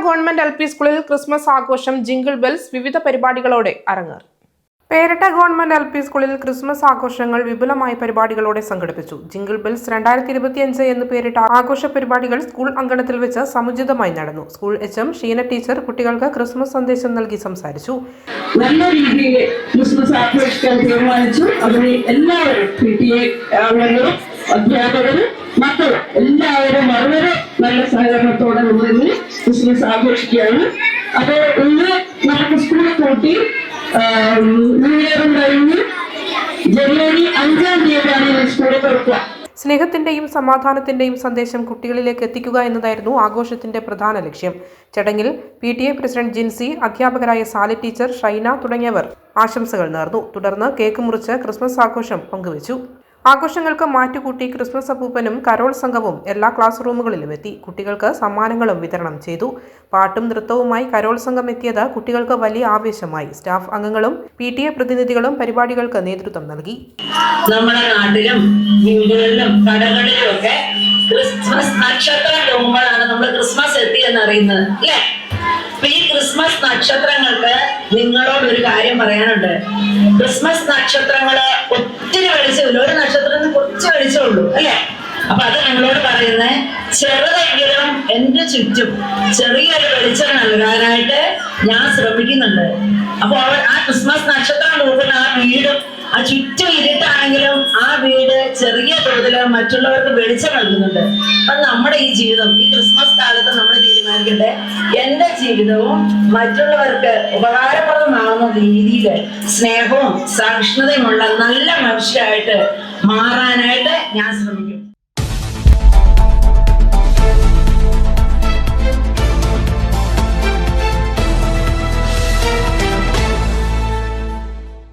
Government LP. സ്കൂളിൽ Christmas ആഘോഷം jingle bells വിവിധ പരിപാടികളോടെ അരങ്ങേറി. Peratta government LP. സ്കൂളിൽ ക്രിസ്മസ് ആഘോഷങ്ങൾ വിപുലമായ പരിപാടികളോടെ സംഘടിപ്പിച്ചു. ജിംഗിൾ ബെൽസ് 2025 എന്ന് പേരിട്ട ആഘോഷ പരിപാടികൾ സ്കൂൾ അങ്കണത്തിൽ വെച്ച് സമുചിതമായി നടന്നു. സ്കൂൾ എച്ച്.എം. ഷീന ടീച്ചർ കുട്ടികൾക്ക് ക്രിസ്മസ് സന്ദേശം നൽകി സംസാരിച്ചു. നല്ല രീതിയിൽ ക്രിസ്മസ് ആഘോഷിക്കാൻ തീരുമാനിച്ചു. അതിന് എല്ലാവരും PTA അംഗങ്ങളും അധ്യാപകരും മക്കളും എല്ലാവരും വളരെ നല്ല സഹകരണത്തോടെ നമ്മൾ ക്രിസ്മസ് ആഘോഷിക്കുകയാണ്. അത് ഇന്ന് നമുക്ക് സ്കൂളിൽ കൂട്ടി ന്യൂ ഇയറും കഴിഞ്ഞ് ജനുവരി 5-ാം തീയതിയാണ് സ്കൂളിൽ തുറക്കുക. സ്നേഹത്തിന്റെയും സമാധാനത്തിന്റെയും സന്ദേശം കുട്ടികളിലേക്ക് എത്തിക്കുക എന്നതായിരുന്നു ആഘോഷത്തിന്റെ പ്രധാന ലക്ഷ്യം. ചടങ്ങിൽ PTA പ്രസിഡന്റ് ജിൻസി, അധ്യാപകരായ സാലി ടീച്ചർ, ഷൈന തുടങ്ങിയവർ ആശംസകൾ നേർന്നു. തുടർന്ന് കേക്ക് മുറിച്ച് ക്രിസ്മസ് ആഘോഷം പങ്കുവച്ചു. ആഘോഷങ്ങൾക്ക് മാറ്റുകൂട്ടി ക്രിസ്മസ് അപ്പൂപ്പനും കരോൾ സംഘവും എല്ലാ ക്ലാസ് റൂമുകളിലും എത്തി. കുട്ടികൾക്ക് സമ്മാനങ്ങളും വിതരണം ചെയ്തു. പാട്ടും നൃത്തവുമായി കരോൾ സംഘം എത്തിയത് കുട്ടികൾക്ക് വലിയ ആവേശമായി. സ്റ്റാഫ് അംഗങ്ങളും PTA പ്രതിനിധികളും പരിപാടികൾക്ക് നേതൃത്വം നൽകി. നമ്മുടെ നാട്ടിലും വീടുകളിലും കടകളിലും ഒക്കെ ക്രിസ്മസ് നക്ഷത്രം പോകുമ്പോഴാണ് നമ്മൾ ക്രിസ്മസ് എത്തിയെന്ന് അറിയുന്നത്, അല്ലേ? ഈ ക്രിസ്മസ് നക്ഷത്രങ്ങൾക്ക് നിങ്ങളോട് ഒരു കാര്യം പറയാനുണ്ട്. ക്രിസ്മസ് നക്ഷത്രങ്ങള് ഒത്തിരി വെളിച്ചമില്ല, ഒരു നക്ഷത്രത്തിന് കുറച്ച് വെളിച്ചമുള്ളൂ, അല്ലെ? അപ്പൊ അത് നിങ്ങളോട് പറയുന്നത്, ചെറുതെങ്കിലും എന്റെ ചുറ്റും ചെറിയൊരു വെളിച്ചം നൽകാനായിട്ട് ഞാൻ ശ്രമിക്കുന്നുണ്ട്. അപ്പൊ ആ ക്രിസ്മസ് നക്ഷത്രം നോക്കുന്ന ആ വീടും ആ ചുറ്റും ഇരുട്ടാണെങ്കിലും ആ വീട് ചെറിയ തോതില് മറ്റുള്ളവർക്ക് വെളിച്ചം നൽകുന്നുണ്ട്. അപ്പൊ നമ്മുടെ ഈ ജീവിതം ഈ ക്രിസ്മസ് കാലത്ത് നമ്മൾ തീരുമാനിക്കട്ടെ, എന്റെ ജീവിതവും മറ്റുള്ളവർക്ക് ഉപകാരപ്രദമാകുന്ന രീതിയിൽ സ്നേഹവും സഹിഷ്ണുതയുമുള്ള നല്ല മനുഷ്യരായിട്ട് മാറാനായിട്ട് ഞാൻ ശ്രമിക്കും.